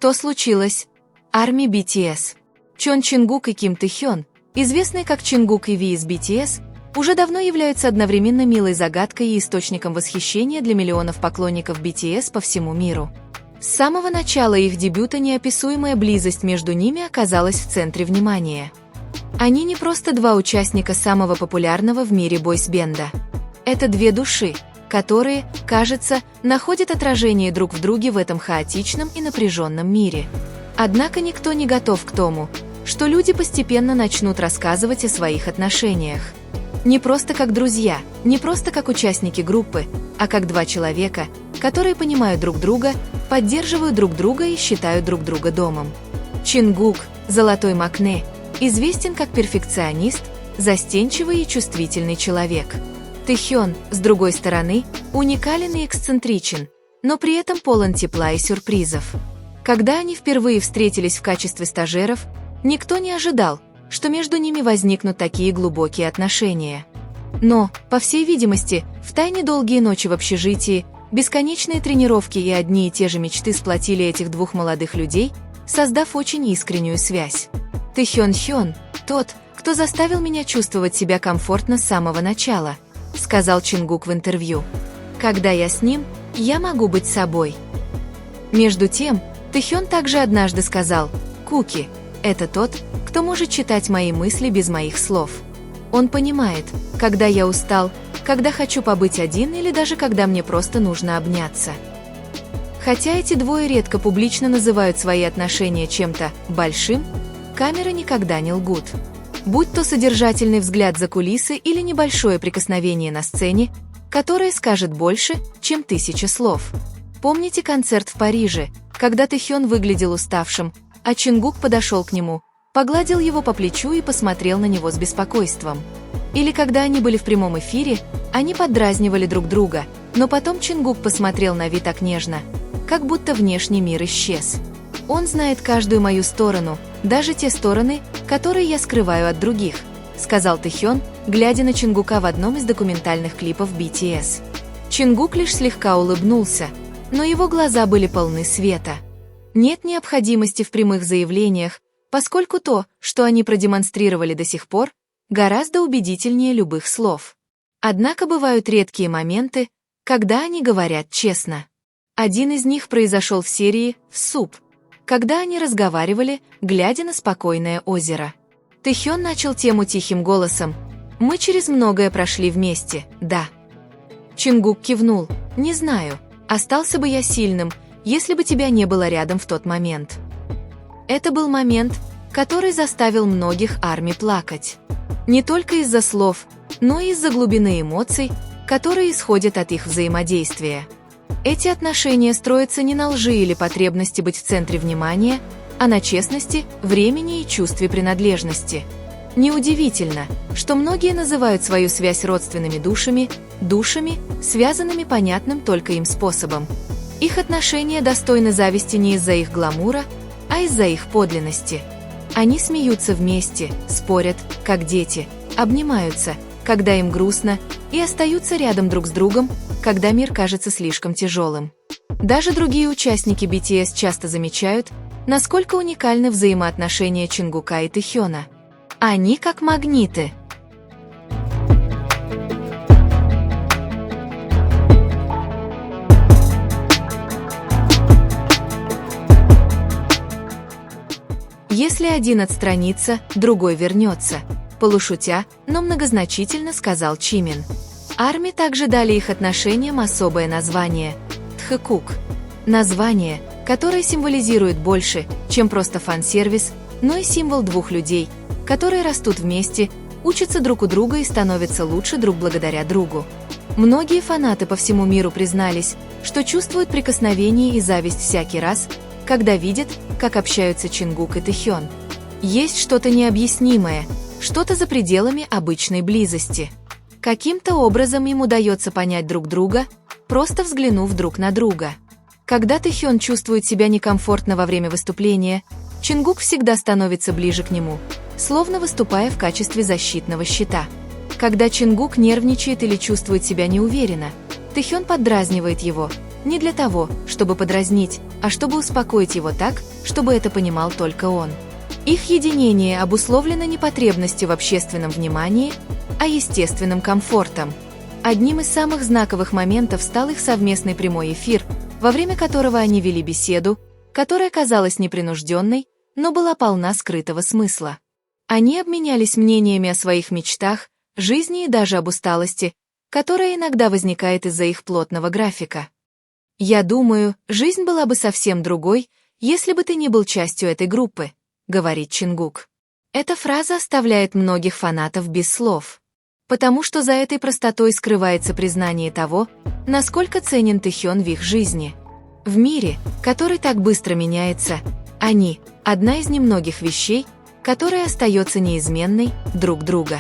Что случилось? Арми BTS. Чон Чингук и Ким Тэхён, известные как Чингук и Ви из BTS, уже давно являются одновременно милой загадкой и источником восхищения для миллионов поклонников BTS по всему миру. С самого начала их дебюта неописуемая близость между ними оказалась в центре внимания. Они не просто два участника самого популярного в мире бойсбенда. Это две души, которые, кажется, находят отражение друг в друге в этом хаотичном и напряженном мире. Однако никто не готов к тому, что люди постепенно начнут рассказывать о своих отношениях. Не просто как друзья, не просто как участники группы, а как два человека, которые понимают друг друга, поддерживают друг друга и считают друг друга домом. Чингук, золотой Макне, известен как перфекционист, застенчивый и чувствительный человек. Тэхён, с другой стороны, уникален и эксцентричен, но при этом полон тепла и сюрпризов. Когда они впервые встретились в качестве стажеров, никто не ожидал, что между ними возникнут такие глубокие отношения. Но, по всей видимости, втайне долгие ночи в общежитии, бесконечные тренировки и одни и те же мечты сплотили этих двух молодых людей, создав очень искреннюю связь. Тэхён, тот, кто заставил меня чувствовать себя комфортно с самого начала, сказал Чингук в интервью. Когда я с ним, я могу быть собой. Между тем, Тэхён также однажды сказал: «Куки – это тот, кто может читать мои мысли без моих слов. Он понимает, когда я устал, когда хочу побыть один или даже когда мне просто нужно обняться». Хотя эти двое редко публично называют свои отношения чем-то большим, камеры никогда не лгут. Будь то содержательный взгляд за кулисы или небольшое прикосновение на сцене, которое скажет больше, чем 1000 слов. Помните концерт в Париже, когда Тэхён выглядел уставшим, а Чингук подошел к нему, погладил его по плечу и посмотрел на него с беспокойством? Или когда они были в прямом эфире, они поддразнивали друг друга, но потом Чингук посмотрел на Ви так нежно, как будто внешний мир исчез. «Он знает каждую мою сторону, даже те стороны, которые я скрываю от других», сказал Тэхён, глядя на Чингука в одном из документальных клипов BTS. Чингук лишь слегка улыбнулся, но его глаза были полны света. Нет необходимости в прямых заявлениях, поскольку то, что они продемонстрировали до сих пор, гораздо убедительнее любых слов. Однако бывают редкие моменты, когда они говорят честно. Один из них произошел в серии «Суп», когда они разговаривали, глядя на спокойное озеро. Тэхён начал тему тихим голосом: «Мы через многое прошли вместе, да». Чингук кивнул: «Не знаю, остался бы я сильным, если бы тебя не было рядом в тот момент». Это был момент, который заставил многих арми плакать. Не только из-за слов, но и из-за глубины эмоций, которые исходят от их взаимодействия. Эти отношения строятся не на лжи или потребности быть в центре внимания, а на честности, времени и чувстве принадлежности. Неудивительно, что многие называют свою связь родственными душами, связанными понятным только им способом. Их отношения достойны зависти не из-за их гламура, а из-за их подлинности. Они смеются вместе, спорят, как дети, обнимаются, когда им грустно, и остаются рядом друг с другом, когда мир кажется слишком тяжелым. Даже другие участники BTS часто замечают, насколько уникальны взаимоотношения Чингука и Тэхёна. Они как магниты. Если один отстранится, другой вернется, полушутя, но многозначительно сказал Чимин. Арми также дали их отношениям особое название – Тхэкук. Название, которое символизирует больше, чем просто фан-сервис, но и символ двух людей, которые растут вместе, учатся друг у друга и становятся лучше друг благодаря другу. Многие фанаты по всему миру признались, что чувствуют прикосновение и зависть всякий раз, когда видят, как общаются Чингук и Тэхён. Есть что-то необъяснимое, что-то за пределами обычной близости. Каким-то образом им удается понять друг друга, просто взглянув друг на друга. Когда Тэхён чувствует себя некомфортно во время выступления, Чингук всегда становится ближе к нему, словно выступая в качестве защитного щита. Когда Чингук нервничает или чувствует себя неуверенно, Тэхён поддразнивает его, не для того, чтобы подразнить, а чтобы успокоить его так, чтобы это понимал только он. Их единение обусловлено не потребностью в общественном внимании, а естественным комфортом. Одним из самых знаковых моментов стал их совместный прямой эфир, во время которого они вели беседу, которая казалась непринужденной, но была полна скрытого смысла. Они обменялись мнениями о своих мечтах, жизни и даже об усталости, которая иногда возникает из-за их плотного графика. «Я думаю, жизнь была бы совсем другой, если бы ты не был частью этой группы», — говорит Чингук. Эта фраза оставляет многих фанатов без слов. Потому что за этой простотой скрывается признание того, насколько ценен Тэхён в их жизни. В мире, который так быстро меняется, они — одна из немногих вещей, которая остается неизменной друг друга.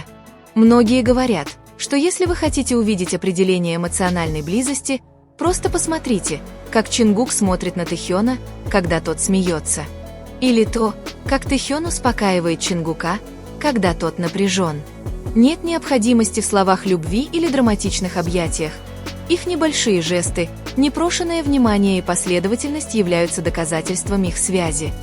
Многие говорят, что если вы хотите увидеть определение эмоциональной близости, просто посмотрите, как Чингук смотрит на Тэхёна, когда тот смеется. Или то, как Тэхён успокаивает Чингука, когда тот напряжен. Нет необходимости в словах любви или драматичных объятиях. Их небольшие жесты, непрошенное внимание и последовательность являются доказательством их связи.